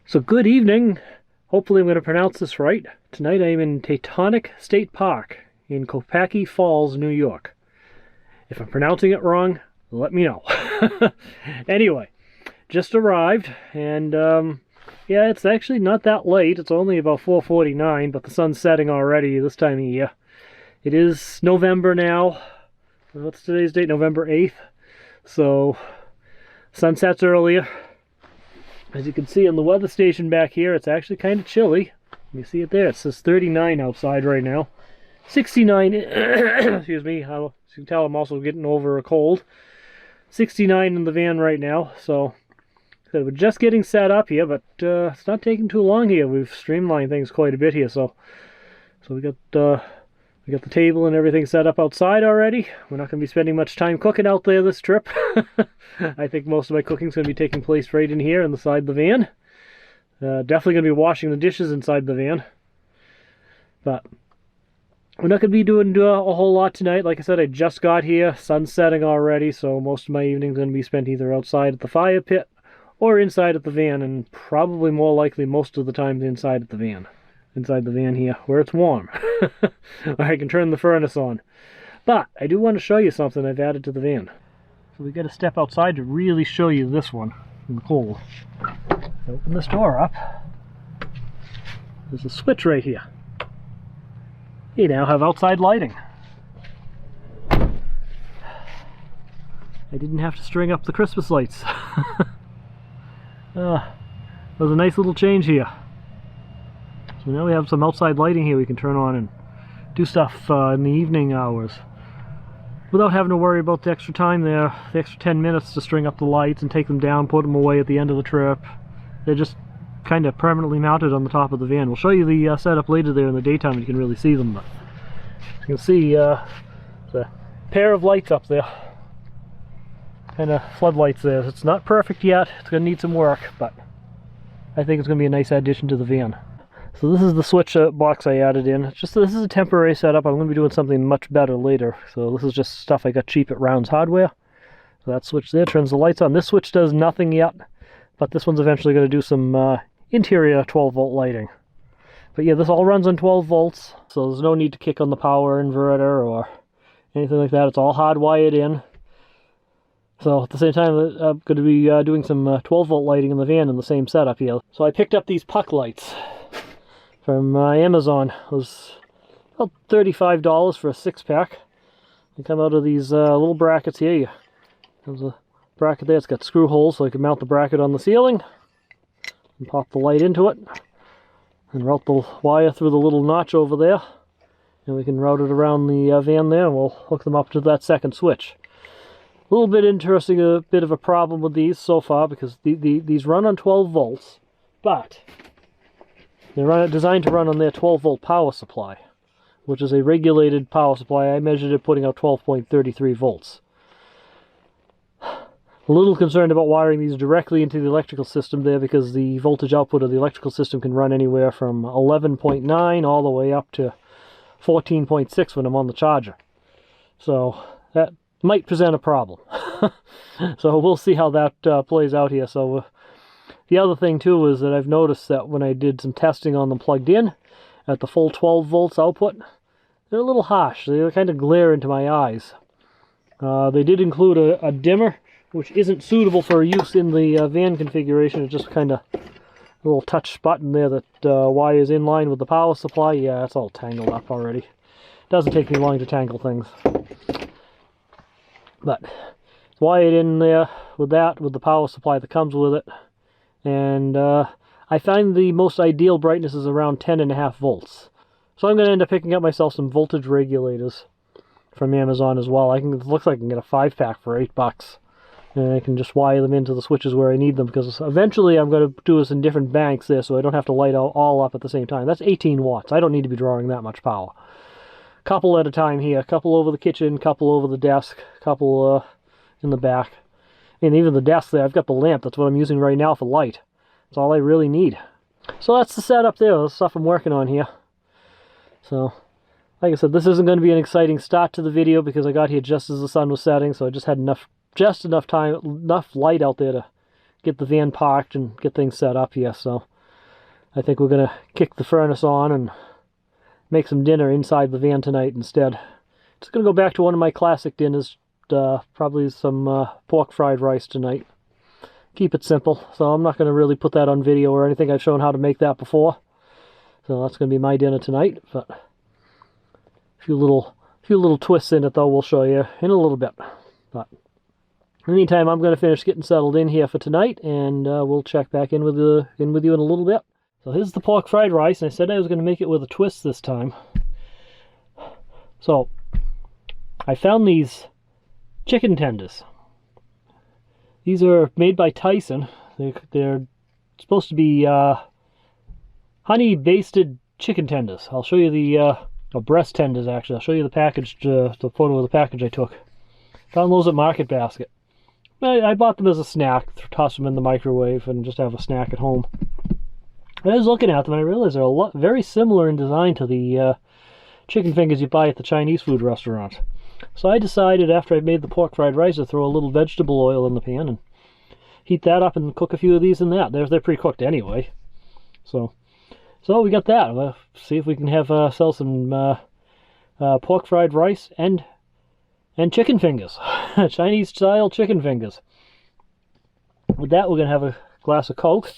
So good evening. Hopefully I'm going to pronounce this right. Tonight I am in Taconic State Park in Copake Falls, New York. If I'm pronouncing it wrong, let me know. Anyway, just arrived, and yeah, it's actually not that late. It's only about 4:49, but the sun's setting already this time of year. It is November now. What's today's date? November 8th. So, sun sets earlier. As you can see on the weather station back here, it's actually kind of chilly. You see it there? It says 39 outside right now. 69, excuse me, as you can tell I'm also getting over a cold. 69 in the van right now, so we're just getting set up here, but it's not taking too long here. We've streamlined things quite a bit here, so we got the table and everything set up outside already. We're not going to be spending much time cooking out there this trip. I think most of my cooking's going to be taking place right in here inside the van. Definitely going to be washing the dishes inside the van. But we're not going to be doing a whole lot tonight. Like I said, I just got here. Sun's setting already, so most of my evening's going to be spent either outside at the fire pit or inside at the van, and probably more likely most of the time inside at the van. Inside the van here, where it's warm. I can turn the furnace on. But I do want to show you something I've added to the van. So we got to step outside to really show you this one in the cold. Open this door up. There's a switch right here. You now have outside lighting. I didn't have to string up the Christmas lights. That was a nice little change here. So now we have some outside lighting here we can turn on and do stuff in the evening hours without having to worry about the extra time there, the extra 10 minutes to string up the lights and take them down, put them away at the end of the trip. They're just kind of permanently mounted on the top of the van. We'll show you the setup later there in the daytime and you can really see them. But you can see the pair of lights up there, kind of floodlights there. It's not perfect yet, it's going to need some work, but I think it's going to be a nice addition to the van. So this is the switch box I added in. This is a temporary setup. I'm going to be doing something much better later. So this is just stuff I got cheap at Rounds Hardware. So that switch there turns the lights on. This switch does nothing yet, but this one's eventually going to do some interior 12-volt lighting. But yeah, this all runs on 12 volts, so there's no need to kick on the power inverter or anything like that. It's all hardwired in. So at the same time, I'm going to be doing some 12-volt lighting in the van in the same setup here. So I picked up these puck lights from Amazon. It was about $35 for a 6-pack. They come out of these little brackets here. There's a bracket there. It's got screw holes so I can mount the bracket on the ceiling and pop the light into it and route the wire through the little notch over there, and we can route it around the van there, and we'll hook them up to that second switch. A little bit interesting, a bit of a problem with these so far, because these run on 12 volts, but they're designed to run on their 12-volt power supply, which is a regulated power supply. I measured it putting out 12.33 volts. A little concerned about wiring these directly into the electrical system there, because the voltage output of the electrical system can run anywhere from 11.9 all the way up to 14.6 when I'm on the charger. So that might present a problem. So we'll see how that plays out here. So the other thing too is that I've noticed that when I did some testing on them plugged in at the full 12 volts output, they're a little harsh. They kind of glare into my eyes. They did include a dimmer, which isn't suitable for use in the van configuration. It's just kind of a little touch button there that wires in line with the power supply. Yeah, it's all tangled up already. Doesn't take me long to tangle things. But it's wired in there with the power supply that comes with it. And I find the most ideal brightness is around 10.5 volts. So I'm going to end up picking up myself some voltage regulators from Amazon as well. It looks like I can get a 5-pack for $8. And I can just wire them into the switches where I need them, because eventually I'm going to do this in different banks there, so I don't have to light all up at the same time. That's 18 watts. I don't need to be drawing that much power. Couple at a time here. Couple over the kitchen, couple over the desk, couple in the back. And even the desk there, I've got the lamp. That's what I'm using right now for light. That's all I really need. So that's the setup there. That's the stuff I'm working on here. So, like I said, this isn't going to be an exciting start to the video because I got here just as the sun was setting, so I just had enough light out there to get the van parked and get things set up here. So I think we're going to kick the furnace on and make some dinner inside the van tonight instead. Just going to go back to one of my classic dinners, probably some pork fried rice tonight. Keep it simple, so I'm not going to really put that on video or anything. I've shown how to make that before. So that's going to be my dinner tonight, but a few little twists in it though we'll show you in a little bit. But in the meantime, I'm going to finish getting settled in here for tonight, and we'll check back in with you in a little bit. So here's the pork fried rice, and I said I was going to make it with a twist this time. So I found these chicken tenders. These are made by Tyson. They're supposed to be honey-basted chicken tenders. I'll show you the breast tenders, actually. I'll show you the package, the photo of the package I took. Found those at Market Basket. I bought them as a snack, toss them in the microwave, and just have a snack at home. I was looking at them and I realized they're very similar in design to the chicken fingers you buy at the Chinese food restaurant. So I decided after I made the pork fried rice to throw a little vegetable oil in the pan and heat that up and cook a few of these in that. They're pre-cooked anyway. So we got that. We'll see if we can have sell some pork fried rice and chicken fingers. Chinese style chicken fingers. With that, we're going to have a glass of Coke.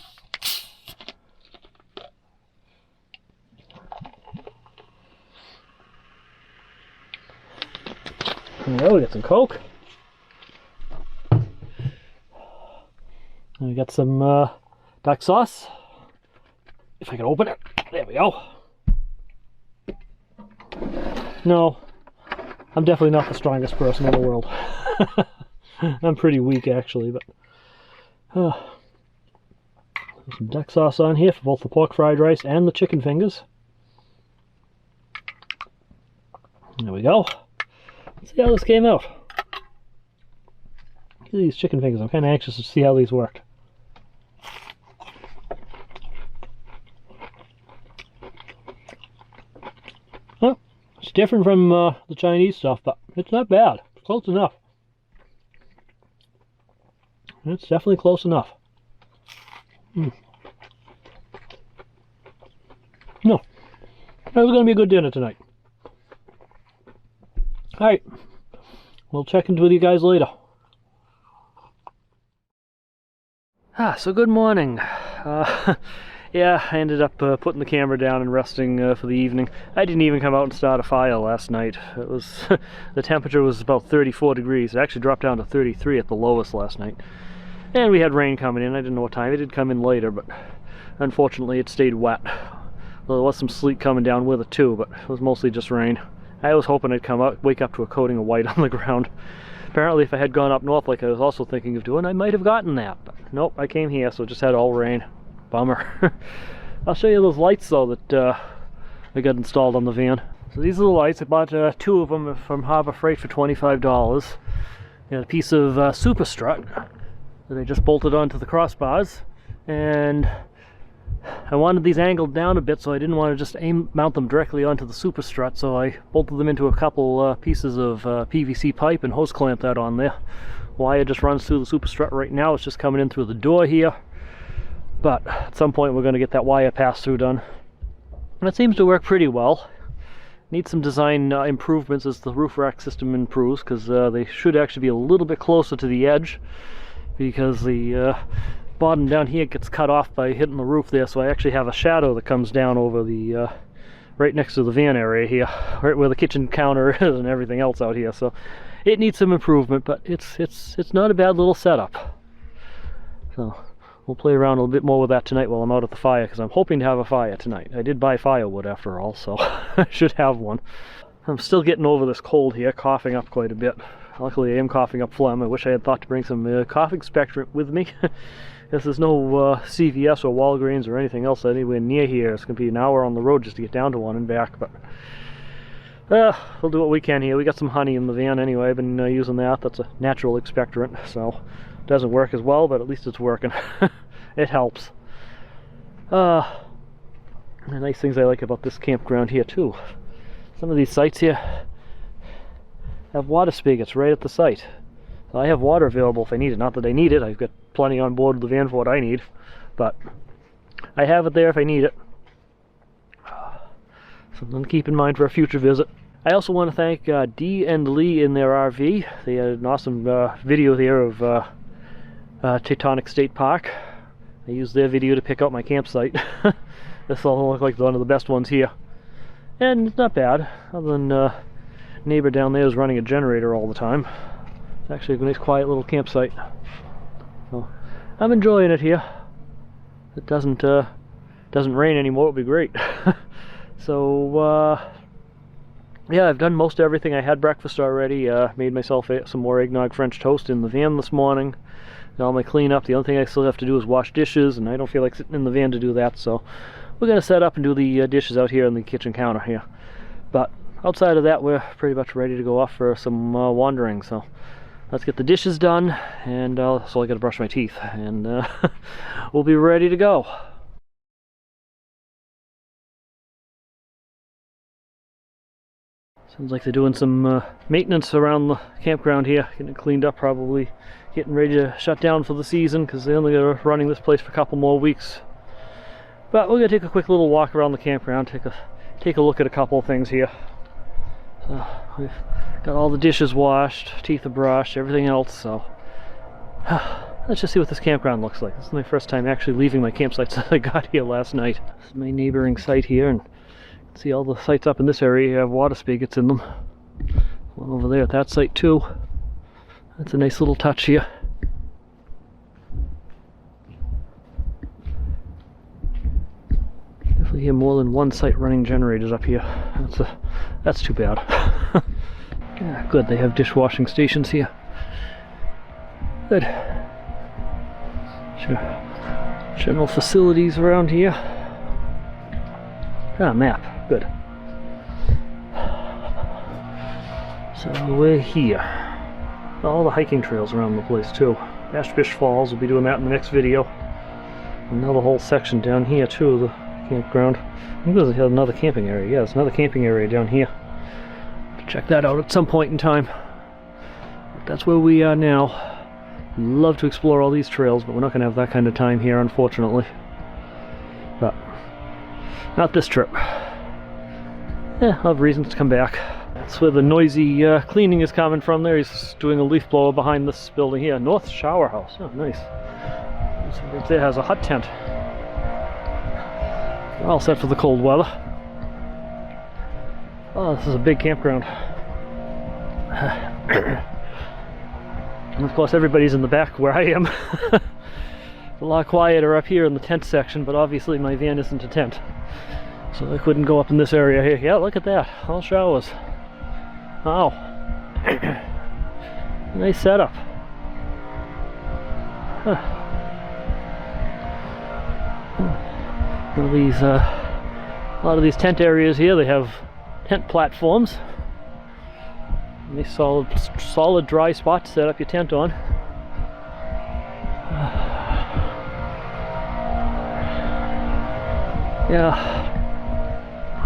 There we get some Coke. And we got some duck sauce. If I can open it. There we go. No, I'm definitely not the strongest person in the world. I'm pretty weak actually, but some duck sauce on here for both the pork fried rice and the chicken fingers. There we go. Let's see how this came out. Look at these chicken fingers. I'm kind of anxious to see how these work. Well, it's different from the Chinese stuff, but it's not bad. It's close enough. It's definitely close enough. No, that was going to be a good dinner tonight. Alright, we'll check into with you guys later. So good morning. Yeah, I ended up putting the camera down and resting for the evening. I didn't even come out and start a fire last night. It was the temperature was about 34 degrees. It actually dropped down to 33 at the lowest last night. And we had rain coming in. I didn't know what time. It did come in later, but unfortunately it stayed wet. Well, there was some sleet coming down with it too, but it was mostly just rain. I was hoping I'd come out, wake up to a coating of white on the ground. Apparently if I had gone up north like I was also thinking of doing, I might have gotten that. But nope, I came here, so it just had all rain. Bummer. I'll show you those lights though that I got installed on the van. So these are the lights. I bought two of them from Harbor Freight for $25. Got a piece of super strut that I just bolted onto the crossbars, and I wanted these angled down a bit, so I didn't want to just mount them directly onto the super strut, so I bolted them into a couple pieces of PVC pipe and hose clamped that on there. Wire just runs through the super strut right now. It's just coming in through the door here, but at some point we're going to get that wire pass-through done. And it seems to work pretty well. Needs some design improvements as the roof rack system improves, because they should actually be a little bit closer to the edge, because the bottom down here gets cut off by hitting the roof there, so I actually have a shadow that comes down over the right next to the van area here, right where the kitchen counter is and everything else out here. So it needs some improvement, but it's not a bad little setup. So we'll play around a little bit more with that tonight while I'm out at the fire, because I'm hoping to have a fire tonight. I did buy firewood after all, so I should have one. I'm still getting over this cold here, coughing up quite a bit. Luckily I am coughing up phlegm. I wish I had thought to bring some cough expectorant with me. If there's no CVS or Walgreens or anything else anywhere near here, it's going to be an hour on the road just to get down to one and back. But we'll do what we can here. We got some honey in the van anyway. I've been using that. That's a natural expectorant, so it doesn't work as well, but at least it's working. It helps. The nice things I like about this campground here too. Some of these sites here have water spigots right at the site. So I have water available if I need it. Not that I need it. I've got plenty on board the van for what I need. But I have it there if I need it. Something to keep in mind for a future visit. I also want to thank Dee and Lee in their RV. They had an awesome video there of Taconic State Park. I used their video to pick out my campsite. This all looks like one of the best ones here. And it's not bad, other than neighbor down there is running a generator all the time. It's actually a nice quiet little campsite. So I'm enjoying it here. If it doesn't rain anymore, it'll be great. So yeah, I've done most everything. I had breakfast already. Made myself some more eggnog French toast in the van this morning. Got all my cleanup. The only thing I still have to do is wash dishes, and I don't feel like sitting in the van to do that, so we're gonna set up and do the dishes out here on the kitchen counter here. But outside of that, we're pretty much ready to go off for some wandering. So let's get the dishes done, and so I gotta brush my teeth, and we'll be ready to go. Sounds like they're doing some maintenance around the campground here, getting it cleaned up, probably getting ready to shut down for the season because they only are running this place for a couple more weeks. But we're gonna take a quick little walk around the campground, take a look at a couple of things here. So we've got all the dishes washed, teeth are brushed, everything else. So let's just see what this campground looks like. This is my first time actually leaving my campsite since I got here last night. This is my neighboring site here, and see all the sites up in this area have water spigots in them. One over there at that site too. That's a nice little touch here. Definitely hear more than one site running generators up here. That's too bad. Yeah, good, they have dishwashing stations here. Good. Sure. General facilities around here. Ah, map. Good. So we're here. All the hiking trails around the place too. Copake Falls, we'll be doing that in the next video. Another whole section down here too of the campground. I think there's another camping area. Yeah, there's another camping area down here. Check that out at some point in time. But that's where we are now. Love to explore all these trails, but we're not going to have that kind of time here, unfortunately. But not this trip. Yeah, I'll have reasons to come back. That's where the noisy cleaning is coming from there. He's doing a leaf blower behind this building here. North Shower House. Oh, nice. It has a hut tent. We're all set for the cold weather. Oh, this is a big campground. And of course everybody's in the back where I am. It's a lot quieter up here in the tent section, but obviously my van isn't a tent. So I couldn't go up in this area here. Yeah, look at that. All showers. Wow. Nice setup. Huh. A lot of these tent areas here, they have tent platforms. Nice solid dry spot to set up your tent on. Yeah.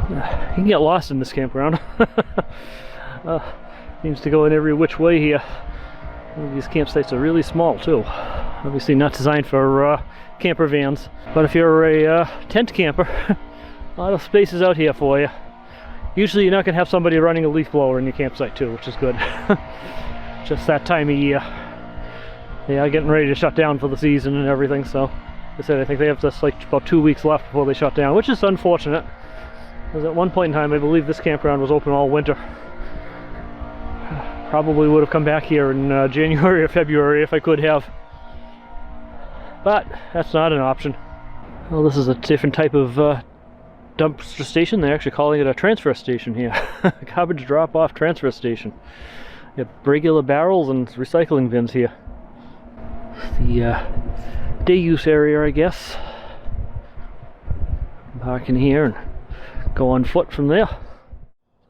You can get lost in this campground. Seems to go in every which way here. These campsites are really small too. Obviously not designed for camper vans, but if you're a tent camper, a lot of spaces out here for you. Usually you're not going to have somebody running a leaf blower in your campsite too, which is good. Just that time of year. Yeah, getting ready to shut down for the season and everything, so I said I think they have just like about 2 weeks left before they shut down, which is unfortunate. Because at one point in time I believe this campground was open all winter. Probably would have come back here in January or February if I could have. But that's not an option. Well, this is a different type of dumpster station. They're actually calling it a transfer station here. A garbage drop-off transfer station. You have regular barrels and recycling bins here. The day use area, I guess. Park in here and go on foot from there.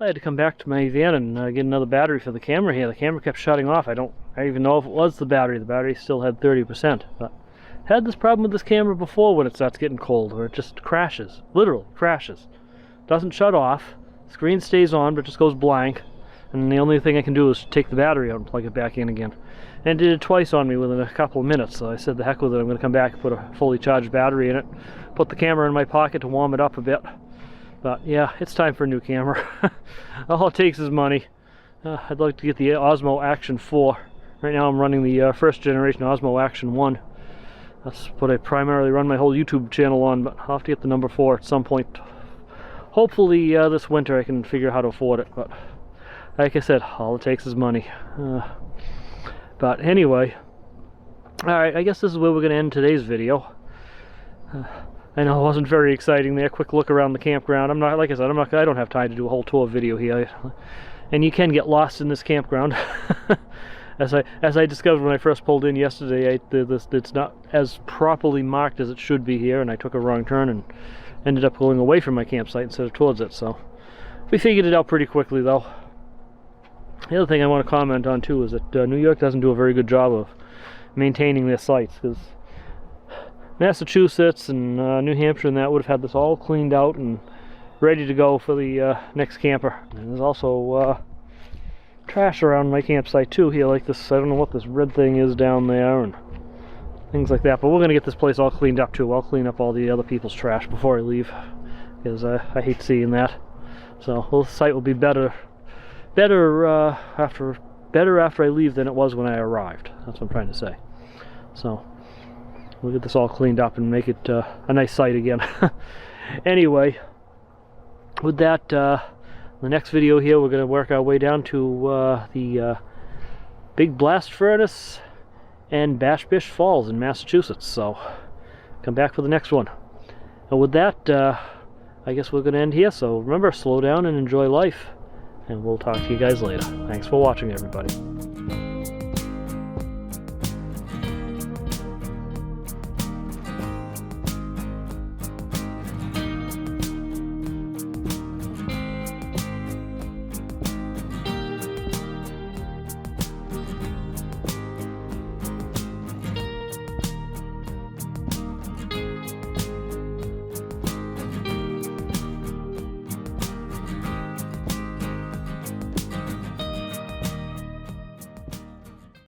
I had to come back to my van and get another battery for the camera here. The camera kept shutting off. I don't even know if it was the battery. The battery still had 30%. But had this problem with this camera before when it starts getting cold, where it just crashes. Literally crashes. Doesn't shut off. Screen stays on but just goes blank. and the only thing I can do is take the battery out and plug it back in again. And it did it twice on me within a couple of minutes, so I said the heck with it, I'm going to come back and put a fully charged battery in it, put the camera in my pocket to warm it up a bit. But yeah, it's time for a new camera. All it takes is money. I'd like to get the Osmo Action 4. Right now I'm running the first generation Osmo Action 1. That's what I primarily run my whole YouTube channel on, but I'll have to get the number 4 at some point. Hopefully this winter I can figure out how to afford it, but like I said, all it takes is money. But anyway, alright, I guess this is where we're going to end today's video. I know it wasn't very exciting there. Quick look around the campground. I'm not, like I said, I don't have time to do a whole tour video here. And you can get lost in this campground. As I discovered when I first pulled in yesterday, it's not as properly marked as it should be here, and I took a wrong turn and ended up going away from my campsite instead of towards it. So we figured it out pretty quickly, though. The other thing I want to comment on too is that New York doesn't do a very good job of maintaining their sites, because Massachusetts and New Hampshire and that would have had this all cleaned out and ready to go for the next camper. And there's also trash around my campsite too here, like this, I don't know what this red thing is down there and things like that, but we're gonna get this place all cleaned up too. I'll clean up all the other people's trash before I leave, because I hate seeing that. So the site will be better after I leave than it was when I arrived. That's what I'm trying to say. So we'll get this all cleaned up and make it a nice site again. Anyway, with that, the next video here, we're going to work our way down to the Big Blast Furnace and Bash Bish Falls in Massachusetts. So come back for the next one. And with that, I guess we're going to end here. So remember, slow down and enjoy life. And we'll talk to you guys later. Thanks for watching, everybody.